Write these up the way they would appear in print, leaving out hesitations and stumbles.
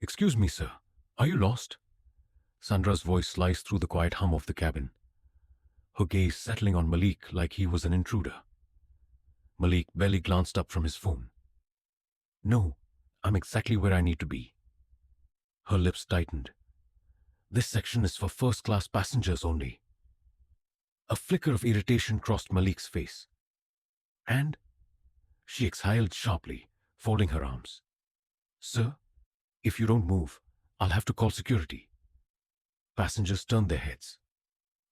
Excuse me, sir. Are you lost? Sandra's voice sliced through the quiet hum of the cabin, her gaze settling on Malik like he was an intruder. Malik barely glanced up from his phone. No, I'm exactly where I need to be. Her lips tightened. This section is for first-class passengers only. A flicker of irritation crossed Malik's face. And she exhaled sharply, folding her arms. Sir, if you don't move, I'll have to call security. Passengers turned their heads.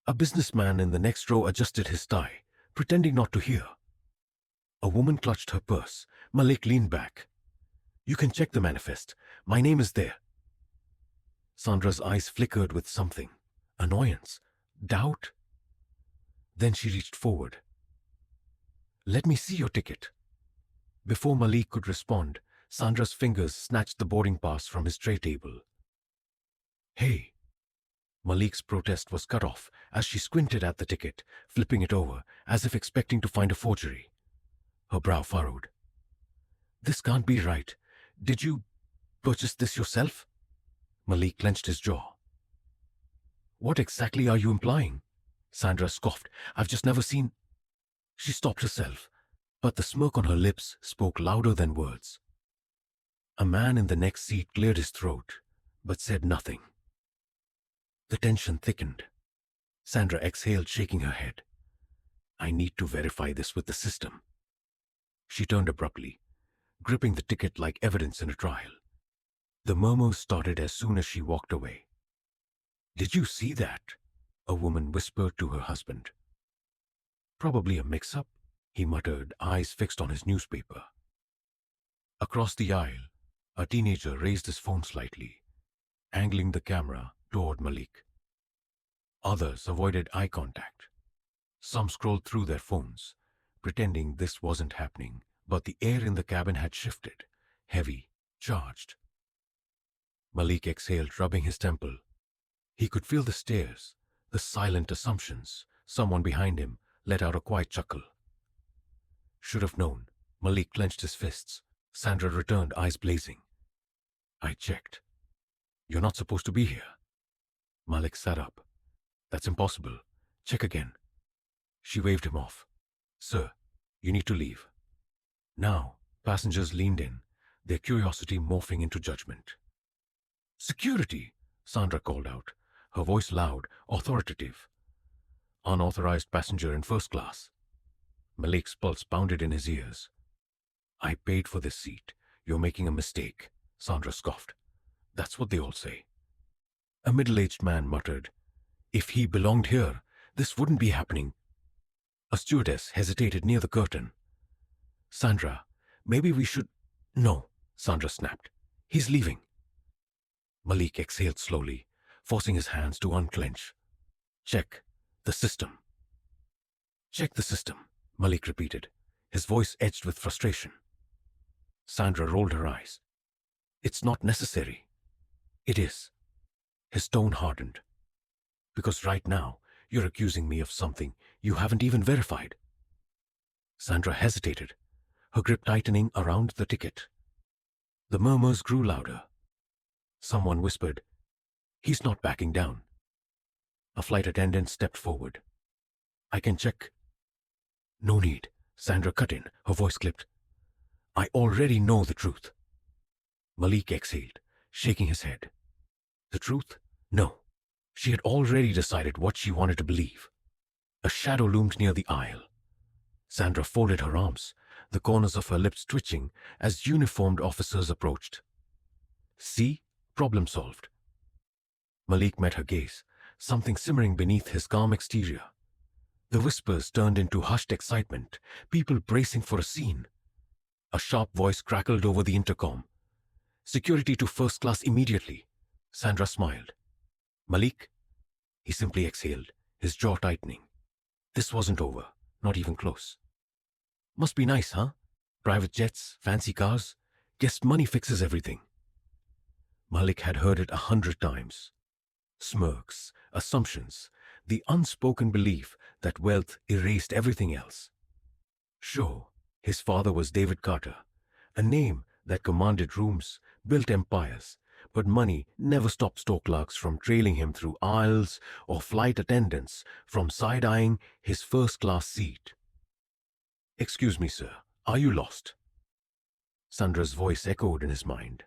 A businessman in the next row adjusted his tie, pretending not to hear. A woman clutched her purse. Malik leaned back. You can check the manifest. My name is there. Sandra's eyes flickered with something. Annoyance. Doubt. Then she reached forward. Let me see your ticket. Before Malik could respond, Sandra's fingers snatched the boarding pass from his tray table. Hey! Malik's protest was cut off as she squinted at the ticket, flipping it over, as if expecting to find a forgery. Her brow furrowed. This can't be right. Did you purchase this yourself? Malik clenched his jaw. What exactly are you implying? Sandra scoffed. I've just never seen... She stopped herself, but the smirk on her lips spoke louder than words. A man in the next seat cleared his throat, but said nothing. The tension thickened. Sandra exhaled, shaking her head. I need to verify this with the system. She turned abruptly, gripping the ticket like evidence in a trial. The murmurs started as soon as she walked away. Did you see that? A woman whispered to her husband. Probably a mix-up, he muttered, eyes fixed on his newspaper. Across the aisle, a teenager raised his phone slightly, angling the camera toward Malik. Others avoided eye contact. Some scrolled through their phones, pretending this wasn't happening, but the air in the cabin had shifted, heavy, charged. Malik exhaled, rubbing his temple. He could feel the stares, the silent assumptions. Someone behind him let out a quiet chuckle. Should have known. Malik clenched his fists. Sandra returned, eyes blazing. I checked. You're not supposed to be here. Malik sat up. That's impossible. Check again. She waved him off. Sir, you need to leave. Now, passengers leaned in, their curiosity morphing into judgment. Security, Sandra called out, her voice loud, authoritative. Unauthorized passenger in first class. Malik's pulse pounded in his ears. I paid for this seat. You're making a mistake, Sandra scoffed. That's what they all say. A middle-aged man muttered. If he belonged here, this wouldn't be happening. A stewardess hesitated near the curtain. Sandra, maybe we should... No, Sandra snapped. He's leaving. Malik exhaled slowly, forcing his hands to unclench. Check the system. Check the system, Malik repeated, his voice edged with frustration. Sandra rolled her eyes. It's not necessary. It is. His tone hardened. Because right now, you're accusing me of something you haven't even verified. Sandra hesitated, her grip tightening around the ticket. The murmurs grew louder. Someone whispered, He's not backing down. A flight attendant stepped forward. I can check. No need, Sandra cut in, her voice clipped. I already know the truth. Malik exhaled, shaking his head. The truth? No. She had already decided what she wanted to believe. A shadow loomed near the aisle. Sandra folded her arms, the corners of her lips twitching as uniformed officers approached. See? Problem solved. Malik met her gaze, something simmering beneath his calm exterior. The whispers turned into hushed excitement, people bracing for a scene. A sharp voice crackled over the intercom. Security to first class immediately. Sandra smiled. Malik? He simply exhaled, his jaw tightening. This wasn't over, not even close. Must be nice, huh? Private jets, fancy cars. Guess money fixes everything. Malik had heard it 100 times. Smirks, assumptions, the unspoken belief that wealth erased everything else. Sure, his father was David Carter, a name that commanded rooms, built empires, But money never stopped store clerks from trailing him through aisles or flight attendants from side-eyeing his first-class seat. "Excuse me, sir, are you lost?" Sandra's voice echoed in his mind.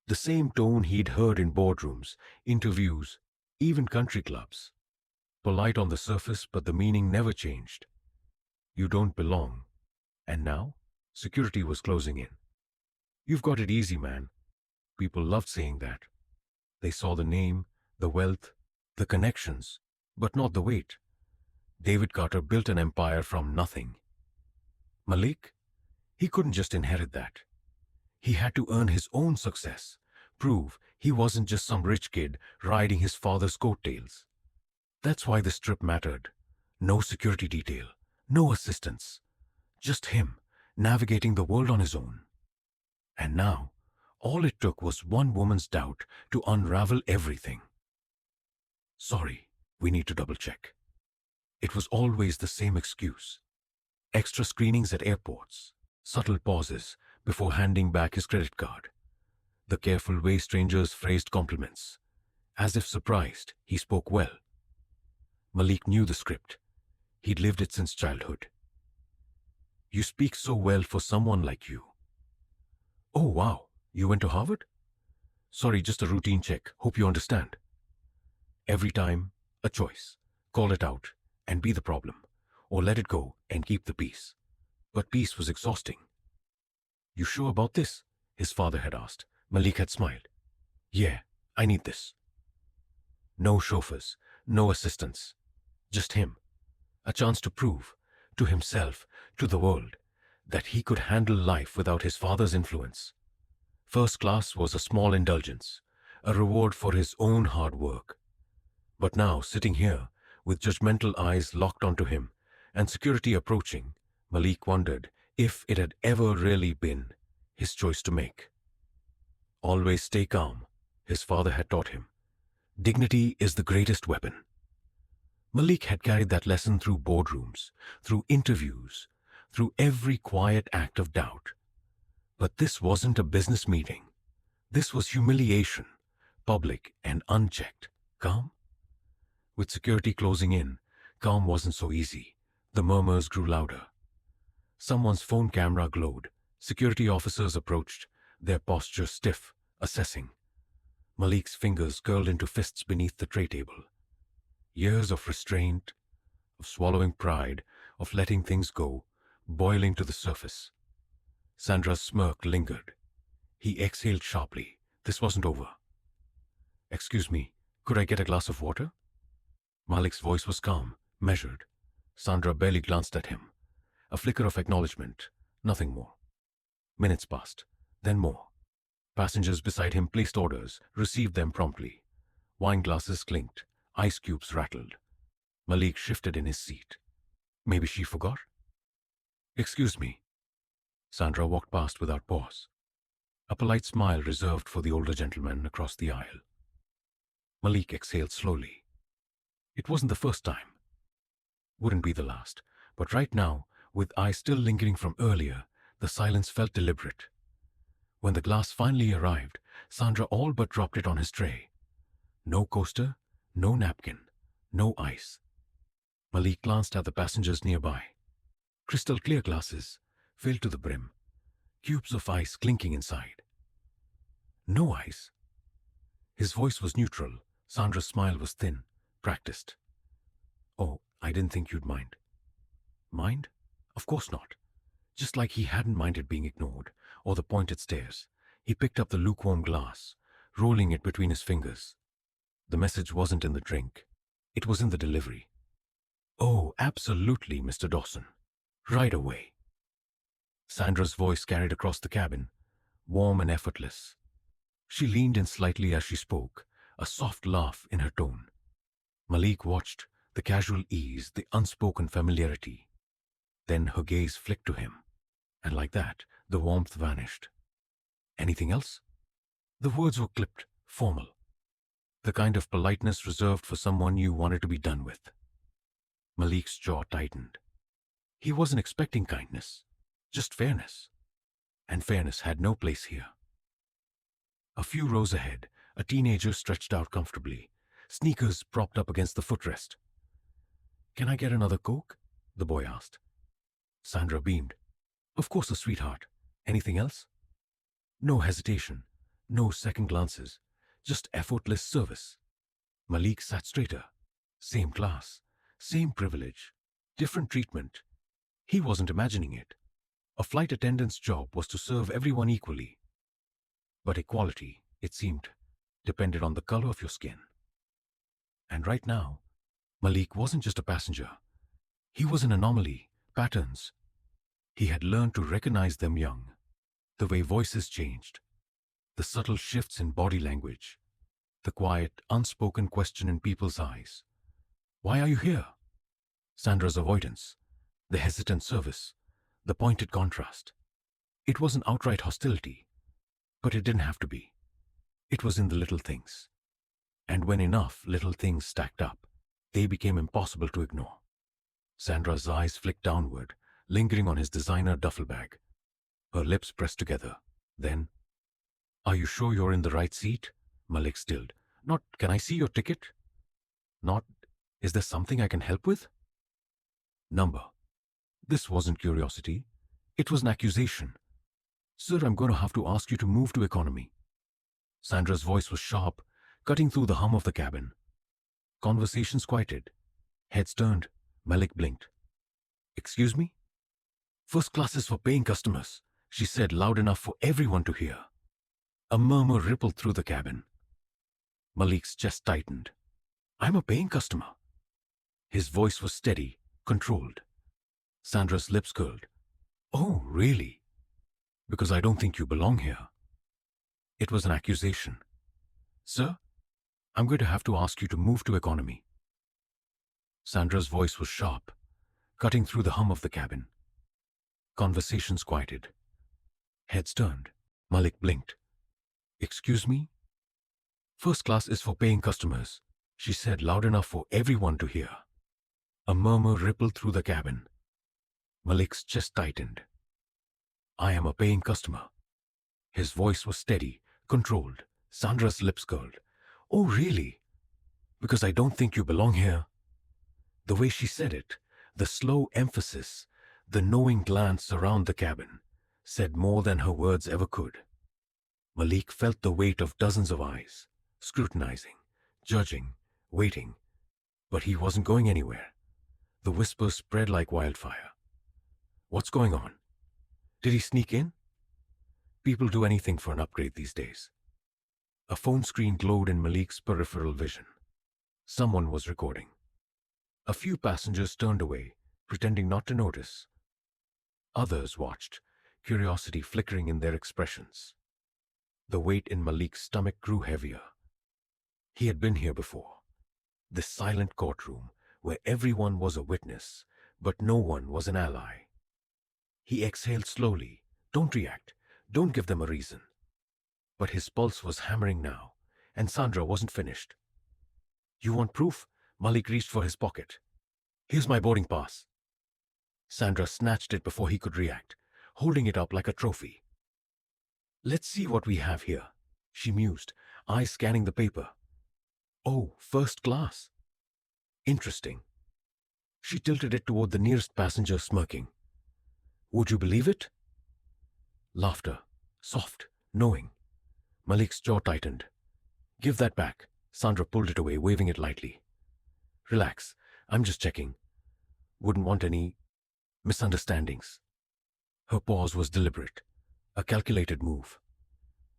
The same tone he'd heard in boardrooms, interviews, even country clubs. Polite on the surface, but the meaning never changed. You don't belong. And now, security was closing in. "You've got it easy, man." People loved saying that. They saw the name, the wealth, the connections, but not the weight. David Carter built an empire from nothing. Malik? He couldn't just inherit that. He had to earn his own success, prove he wasn't just some rich kid riding his father's coattails. That's why this trip mattered. No security detail, no assistance. Just him, navigating the world on his own. And now, all it took was one woman's doubt to unravel everything. "Sorry, we need to double-check." It was always the same excuse. Extra screenings at airports, subtle pauses before handing back his credit card, the careful way strangers phrased compliments. As if surprised, he spoke well. Malik knew the script. He'd lived it since childhood. "You speak so well for someone like you." "Oh, wow, you went to Harvard?" "Sorry, just a routine check. Hope you understand." Every time, a choice. Call it out and be the problem, or let it go and keep the peace. But peace was exhausting. "You sure about this?" his father had asked. Malik had smiled. "Yeah, I need this." No chauffeurs, no assistants. Just him. A chance to prove, to himself, to the world, that he could handle life without his father's influence. First class was a small indulgence, a reward for his own hard work. But now, sitting here, with judgmental eyes locked onto him, and security approaching, Malik wondered if it had ever really been his choice to make. Always stay calm, his father had taught him. Dignity is the greatest weapon. Malik had carried that lesson through boardrooms, through interviews, through every quiet act of doubt. But this wasn't a business meeting. This was humiliation, public and unchecked. Calm? With security closing in, calm wasn't so easy. The murmurs grew louder. Someone's phone camera glowed. Security officers approached, their posture stiff, assessing. Malik's fingers curled into fists beneath the tray table. Years of restraint, of swallowing pride, of letting things go, boiling to the surface. Sandra's smirk lingered. He exhaled sharply. This wasn't over. "Excuse me, could I get a glass of water?" Malik's voice was calm, measured. Sandra barely glanced at him. A flicker of acknowledgement, nothing more. Minutes passed, then more. Passengers beside him placed orders, received them promptly. Wine glasses clinked, ice cubes rattled. Malik shifted in his seat. Maybe she forgot? "Excuse me." Sandra walked past without pause. A polite smile reserved for the older gentleman across the aisle. Malik exhaled slowly. It wasn't the first time. Wouldn't be the last. But right now, with eyes still lingering from earlier, the silence felt deliberate. When the glass finally arrived, Sandra all but dropped it on his tray. No coaster, no napkin, no ice. Malik glanced at the passengers nearby. Crystal clear glasses, filled to the brim. Cubes of ice clinking inside. No ice. His voice was neutral. Sandra's smile was thin, practiced. "Oh, I didn't think you'd mind." Mind? Of course not. Just like he hadn't minded being ignored, or the pointed stares. He picked up the lukewarm glass, rolling it between his fingers. The message wasn't in the drink. It was in the delivery. "Oh, absolutely, Mr. Dawson. Right away." Sandra's voice carried across the cabin, warm and effortless. She leaned in slightly as she spoke, a soft laugh in her tone. Malik watched, the casual ease, the unspoken familiarity. Then her gaze flicked to him, and like that, the warmth vanished. "Anything else?" The words were clipped, formal. The kind of politeness reserved for someone you wanted to be done with. Malik's jaw tightened. He wasn't expecting kindness, just fairness. And fairness had no place here. A few rows ahead, a teenager stretched out comfortably, sneakers propped up against the footrest. "Can I get another Coke?" the boy asked. Sandra beamed. "Of course, a sweetheart. Anything else?" No hesitation, no second glances, just effortless service. Malik sat straighter. Same class, same privilege, different treatment. He wasn't imagining it. A flight attendant's job was to serve everyone equally. But equality, it seemed, depended on the color of your skin. And right now, Malik wasn't just a passenger. He was an anomaly, patterns. He had learned to recognize them young. The way voices changed, the subtle shifts in body language, the quiet, unspoken question in people's eyes. "Why are you here?" Sandra's avoidance, the hesitant service, the pointed contrast. It wasn't outright hostility, but it didn't have to be. It was in the little things. And when enough little things stacked up, they became impossible to ignore. Sandra's eyes flicked downward, lingering on his designer duffel bag. Her lips pressed together. Then, "Are you sure you're in the right seat?" Malik stilled. "Not, can I see your ticket?" Not, "Is there something I can help with?" Number. This wasn't curiosity. It was an accusation. "Sir, I'm going to have to ask you to move to economy." Sandra's voice was sharp, cutting through the hum of the cabin. Conversations quieted. Heads turned. Malik blinked. "Excuse me?" "First class is for paying customers," she said loud enough for everyone to hear. A murmur rippled through the cabin. Malik's chest tightened. "I'm a paying customer." His voice was steady, controlled. Sandra's lips curled. "Oh, really? Because I don't think you belong here." It was an accusation. "Sir, I'm going to have to ask you to move to economy." Sandra's voice was sharp, cutting through the hum of the cabin. Conversations quieted. Heads turned. Malik blinked. "Excuse me?" "First class is for paying customers," she said loud enough for everyone to hear. A murmur rippled through the cabin. Malik's chest tightened. "I am a paying customer." His voice was steady, controlled. Sandra's lips curled. "Oh, really? Because I don't think you belong here." The way she said it, the slow emphasis, the knowing glance around the cabin, said more than her words ever could. Malik felt the weight of dozens of eyes, scrutinizing, judging, waiting. But he wasn't going anywhere. The whispers spread like wildfire. "What's going on? Did he sneak in?" People do anything for an upgrade these days. A phone screen glowed in Malik's peripheral vision. Someone was recording. A few passengers turned away, pretending not to notice. Others watched, curiosity flickering in their expressions. The weight in Malik's stomach grew heavier. He had been here before. This silent courtroom where everyone was a witness, but no one was an ally. He exhaled slowly. Don't react. Don't give them a reason. But his pulse was hammering now, and Sandra wasn't finished. "You want proof?" Malik reached for his pocket. "Here's my boarding pass." Sandra snatched it before he could react, holding it up like a trophy. "Let's see what we have here," she mused, eyes scanning the paper. "Oh, first class. Interesting." She tilted it toward the nearest passenger, smirking. "Would you believe it?" Laughter, soft, knowing. Malik's jaw tightened. "Give that back." Sandra pulled it away, waving it lightly. "Relax, I'm just checking. Wouldn't want any misunderstandings." Her pause was deliberate, a calculated move.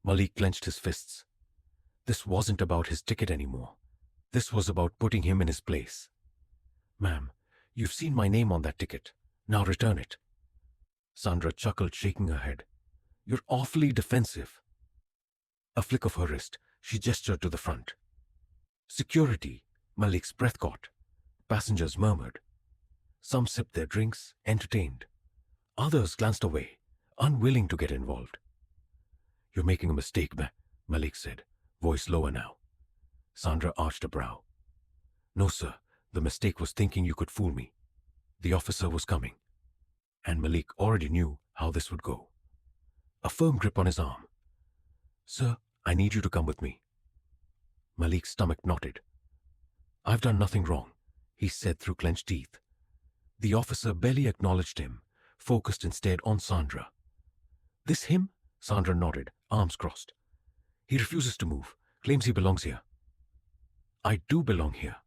Malik clenched his fists. This wasn't about his ticket anymore. This was about putting him in his place. "Ma'am, you've seen my name on that ticket. Now return it." Sandra chuckled, shaking her head. "You're awfully defensive." A flick of her wrist, she gestured to the front. "Security." Malik's breath caught. Passengers murmured. Some sipped their drinks, entertained. Others glanced away, unwilling to get involved. "You're making a mistake, Malik said, voice lower now. Sandra arched a brow. "No, sir. The mistake was thinking you could fool me." The officer was coming. And Malik already knew how this would go. A firm grip on his arm. "Sir, I need you to come with me. Malik's stomach knotted. I've done nothing wrong, he said through clenched teeth. The officer barely acknowledged him, focused instead on Sandra. This him? Sandra nodded, arms crossed. He refuses to move, claims he belongs here. I do belong here.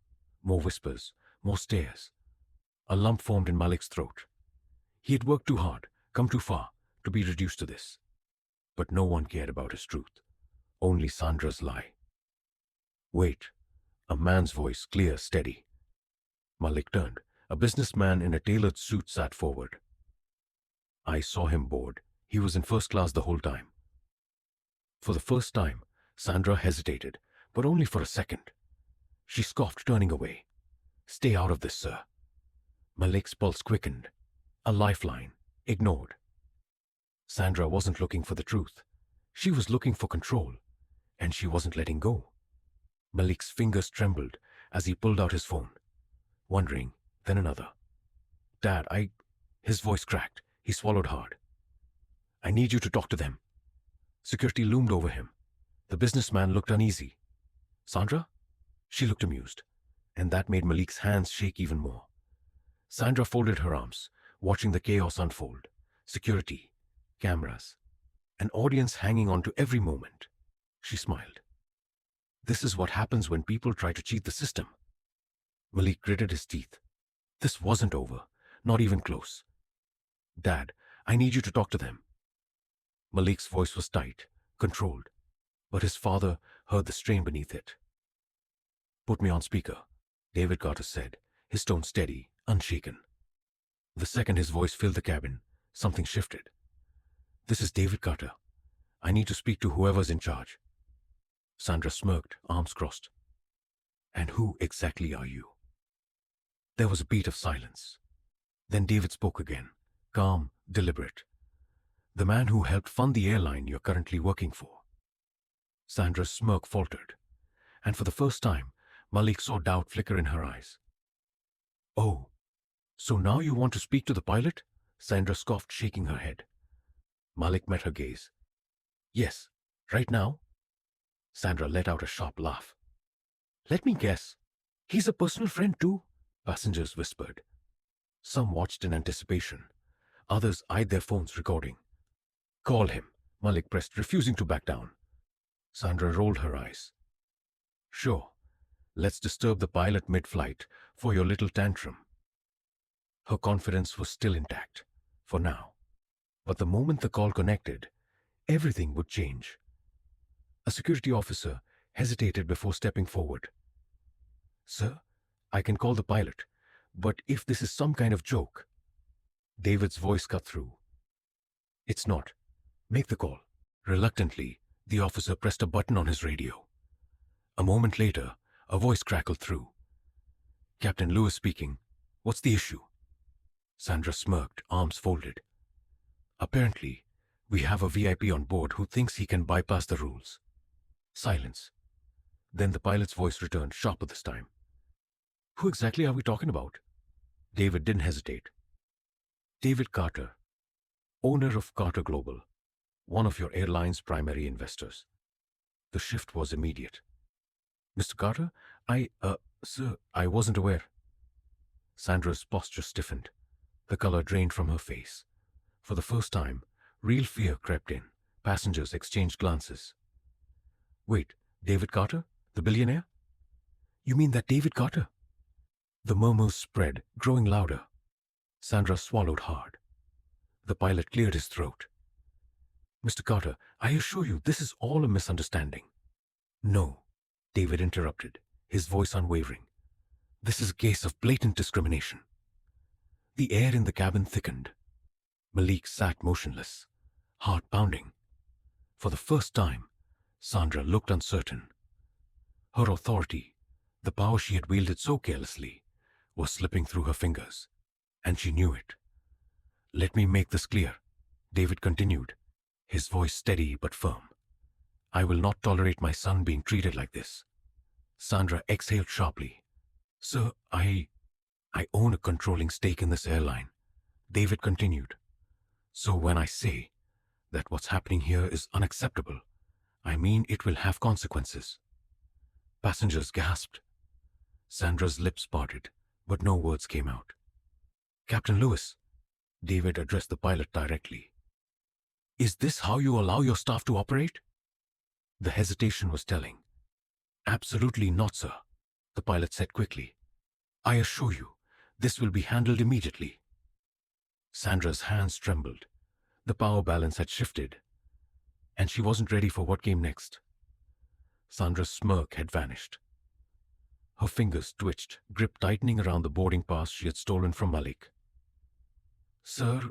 More whispers, more stares. A lump formed in Malik's throat. He had worked too hard, come too far, to be reduced to this. But no one cared about his truth. Only Sandra's lie. Wait. A man's voice, clear, steady. Malik turned. A businessman in a tailored suit sat forward. I saw him bored. He was in first class the whole time. For the first time, Sandra hesitated, but only for a second. She scoffed, turning away. Stay out of this, sir. Malik's pulse quickened. A lifeline. Ignored. Sandra wasn't looking for the truth. She was looking for control, and she wasn't letting go. Malik's fingers trembled as he pulled out his phone. One ring, then another. Dad, His voice cracked. He swallowed hard. I need you to talk to them. Security loomed over him. The businessman looked uneasy. Sandra? She looked amused, and that made Malik's hands shake even more. Sandra folded her arms, watching the chaos unfold. Security, cameras, an audience hanging on to every moment. She smiled. This is what happens when people try to cheat the system. Malik gritted his teeth. This wasn't over, not even close. Dad, I need you to talk to them. Malik's voice was tight, controlled, but his father heard the strain beneath it. Put me on speaker, David Carter said, his tone steady, unshaken. The second his voice filled the cabin, something shifted. This is David Carter. I need to speak to whoever's in charge. Sandra smirked, arms crossed. And who exactly are you? There was a beat of silence. Then David spoke again, calm, deliberate. The man who helped fund the airline you're currently working for. Sandra's smirk faltered, and for the first time, Malik saw doubt flicker in her eyes. Oh, so now you want to speak to the pilot? Sandra scoffed, shaking her head. Malik met her gaze. Yes, right now? Sandra let out a sharp laugh. Let me guess. He's a personal friend too? Passengers whispered. Some watched in anticipation. Others eyed their phones, recording. Call him, Malik pressed, refusing to back down. Sandra rolled her eyes. Sure. Let's disturb the pilot mid-flight for your little tantrum. Her confidence was still intact, for now. But the moment the call connected, everything would change. A security officer hesitated before stepping forward. Sir, I can call the pilot, but if this is some kind of joke... David's voice cut through. It's not. Make the call. Reluctantly, the officer pressed a button on his radio. A moment later, a voice crackled through. Captain Lewis speaking. What's the issue? Sandra smirked, arms folded. Apparently, we have a VIP on board who thinks he can bypass the rules. Silence. Then the pilot's voice returned, sharper this time. Who exactly are we talking about? David didn't hesitate. David Carter, owner of Carter Global, one of your airline's primary investors. The shift was immediate. Mr. Carter, sir, I wasn't aware. Sandra's posture stiffened. The color drained from her face. For the first time, real fear crept in. Passengers exchanged glances. Wait, David Carter? The billionaire? You mean that David Carter? The murmurs spread, growing louder. Sandra swallowed hard. The pilot cleared his throat. Mr. Carter, I assure you this is all a misunderstanding. No, David interrupted, his voice unwavering. This is a case of blatant discrimination. The air in the cabin thickened. Malik sat motionless, heart pounding. For the first time, Sandra looked uncertain. Her authority, the power she had wielded so carelessly, was slipping through her fingers, and she knew it. Let me make this clear, David continued, his voice steady but firm. I will not tolerate my son being treated like this. Sandra exhaled sharply. Sir, I own a controlling stake in this airline, David continued. So when I say that what's happening here is unacceptable, I mean, it will have consequences. Passengers gasped. Sandra's lips parted, but no words came out. Captain Lewis, David addressed the pilot directly. Is this how you allow your staff to operate? The hesitation was telling. Absolutely not, sir, the pilot said quickly. I assure you, this will be handled immediately. Sandra's hands trembled. The power balance had shifted, and she wasn't ready for what came next. Sandra's smirk had vanished. Her fingers twitched, grip tightening around the boarding pass she had stolen from Malik. Sir,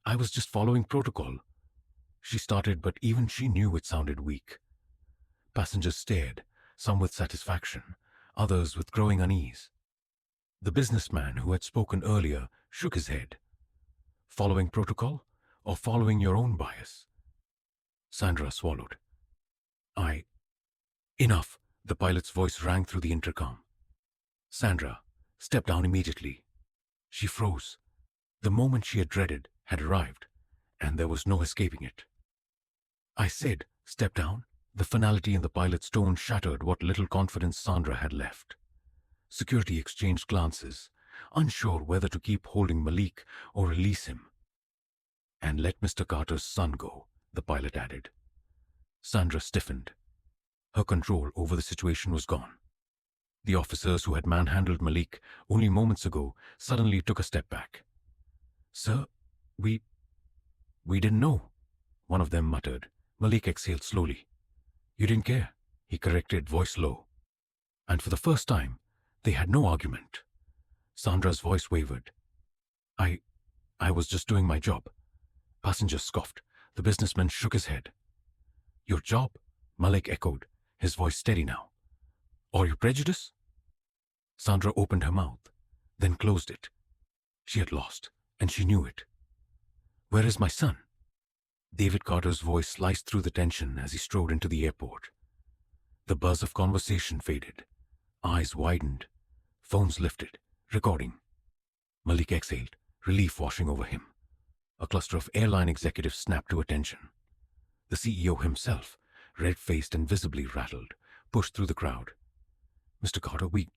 I was just following protocol, she started, but even she knew it sounded weak. Passengers stared, some with satisfaction, others with growing unease. The businessman who had spoken earlier shook his head. Following protocol or following your own bias? Sandra swallowed. Enough, the pilot's voice rang through the intercom. Sandra, step down immediately. She froze. The moment she had dreaded had arrived, and there was no escaping it. I said, step down. The finality in the pilot's tone shattered what little confidence Sandra had left. Security exchanged glances, unsure whether to keep holding Malik or release him. And let Mr. Carter's son go, the pilot added. Sandra stiffened. Her control over the situation was gone. The officers who had manhandled Malik only moments ago suddenly took a step back. Sir, we didn't know, one of them muttered. Malik exhaled slowly. You didn't care, he corrected, voice low. And for the first time, they had no argument. Sandra's voice wavered. I was just doing my job. Passengers scoffed. The businessman shook his head. Your job? Malik echoed, his voice steady now. Or your prejudice? Sandra opened her mouth, then closed it. She had lost, and she knew it. Where is my son? David Carter's voice sliced through the tension as he strode into the airport. The buzz of conversation faded. Eyes widened. Phones lifted, recording. Malik exhaled, relief washing over him. A cluster of airline executives snapped to attention. The CEO himself, red-faced and visibly rattled, pushed through the crowd. Mr. Carter, we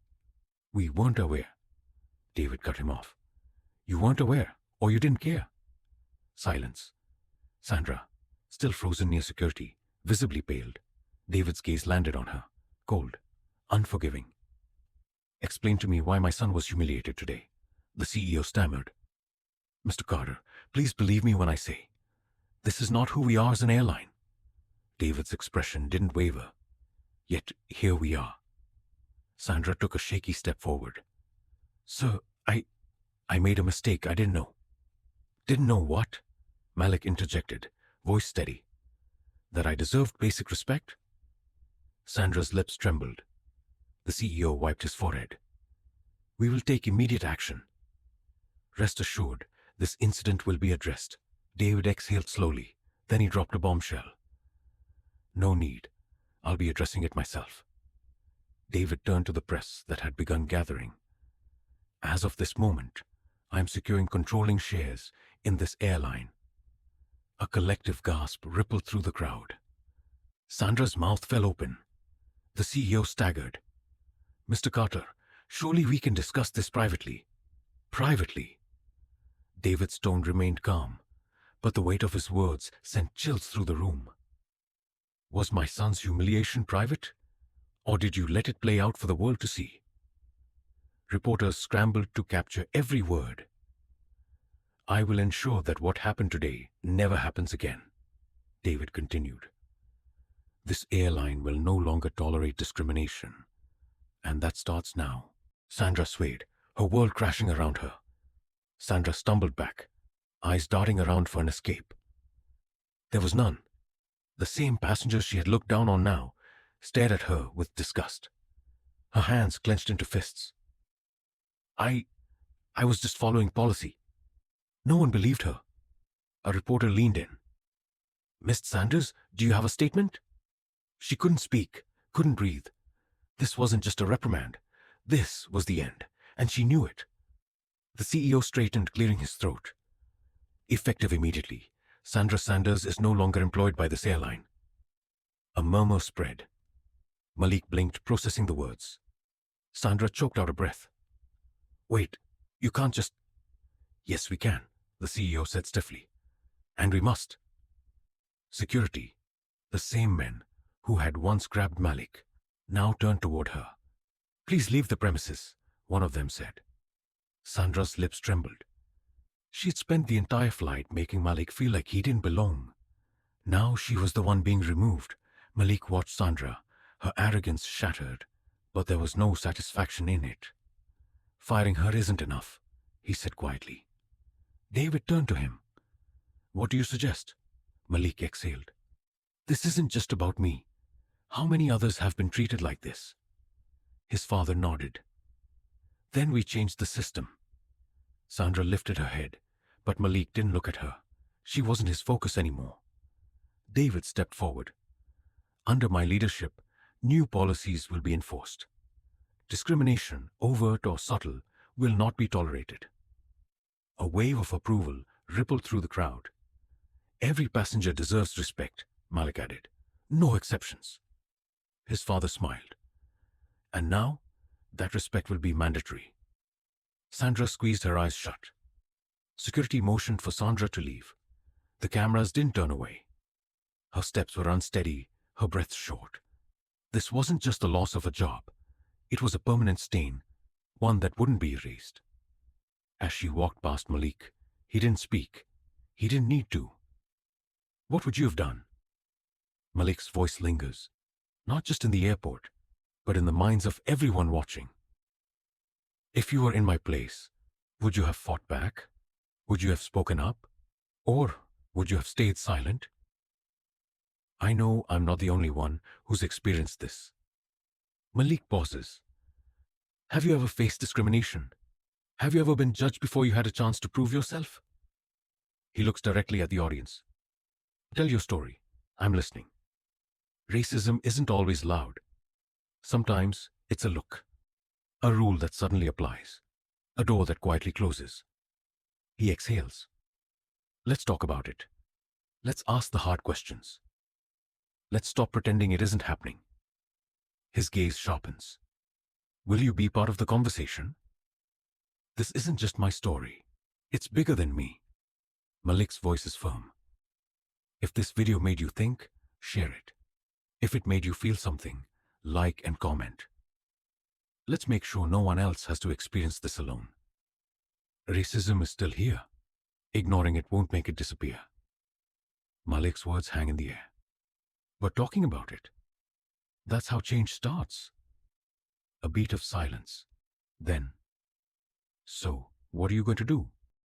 weren't aware. David cut him off. You weren't aware, or you didn't care. Silence. Sandra, still frozen near security, visibly paled. David's gaze landed on her, cold, unforgiving. Explain to me why my son was humiliated today, the CEO stammered. Mr. Carter, please believe me when I say, this is not who we are as an airline. David's expression didn't waver. Yet here we are. Sandra took a shaky step forward. Sir, I made a mistake. I didn't know. Didn't know what? Malik interjected, voice steady. That I deserved basic respect? Sandra's lips trembled. The CEO wiped his forehead. We will take immediate action. Rest assured, this incident will be addressed. David exhaled slowly. Then he dropped a bombshell. No need. I'll be addressing it myself. David turned to the press that had begun gathering. As of this moment, I am securing controlling shares in this airline. A collective gasp rippled through the crowd. Sandra's mouth fell open. The CEO staggered. Mr. Carter, surely we can discuss this privately. Privately. David's tone remained calm, but the weight of his words sent chills through the room. Was my son's humiliation private, or did you let it play out for the world to see? Reporters scrambled to capture every word. I will ensure that what happened today never happens again, David continued. This airline will no longer tolerate discrimination. And that starts now. Sandra swayed, her world crashing around her. Sandra stumbled back, eyes darting around for an escape. There was none. The same passengers she had looked down on now stared at her with disgust. Her hands clenched into fists. I was just following policy. No one believed her. A reporter leaned in. Miss Sanders, do you have a statement? She couldn't speak, couldn't breathe. This wasn't just a reprimand. This was the end, and she knew it. The CEO straightened, clearing his throat. Effective immediately, Sandra Sanders is no longer employed by this airline. A murmur spread. Malik blinked, processing the words. Sandra choked out a breath. Wait, you can't just... Yes, we can, the CEO said stiffly. And we must. Security, the same men who had once grabbed Malik, now turned toward her. Please leave the premises, one of them said. Sandra's lips trembled. She'd spent the entire flight making Malik feel like he didn't belong. Now she was the one being removed. Malik watched Sandra, her arrogance shattered, but there was no satisfaction in it. Firing her isn't enough, he said quietly. David turned to him. What do you suggest? Malik exhaled. This isn't just about me. How many others have been treated like this? His father nodded. Then we changed the system. Sandra lifted her head, but Malik didn't look at her. She wasn't his focus anymore. David stepped forward. Under my leadership, new policies will be enforced. Discrimination, overt or subtle, will not be tolerated. A wave of approval rippled through the crowd. Every passenger deserves respect, Malik added. No exceptions. His father smiled. And now, that respect will be mandatory. Sandra squeezed her eyes shut. Security motioned for Sandra to leave. The cameras didn't turn away. Her steps were unsteady, her breath short. This wasn't just the loss of a job. It was a permanent stain, one that wouldn't be erased. As she walked past Malik, he didn't speak. He didn't need to. What would you have done? Malik's voice lingers, not just in the airport, but in the minds of everyone watching. If you were in my place, would you have fought back? Would you have spoken up? Or would you have stayed silent? I know I'm not the only one who's experienced this. Malik pauses. Have you ever faced discrimination? Have you ever been judged before you had a chance to prove yourself? He looks directly at the audience. Tell your story. I'm listening. Racism isn't always loud. Sometimes it's a look, a rule that suddenly applies, a door that quietly closes. He exhales. Let's talk about it. Let's ask the hard questions. Let's stop pretending it isn't happening. His gaze sharpens. Will you be part of the conversation? This isn't just my story. It's bigger than me. Malik's voice is firm. If this video made you think, share it. If it made you feel something, like and comment. Let's make sure no one else has to experience this alone. Racism is still here. Ignoring it won't make it disappear. Malik's words hang in the air. But talking about it, that's how change starts. A beat of silence. Then, so what are you going to do?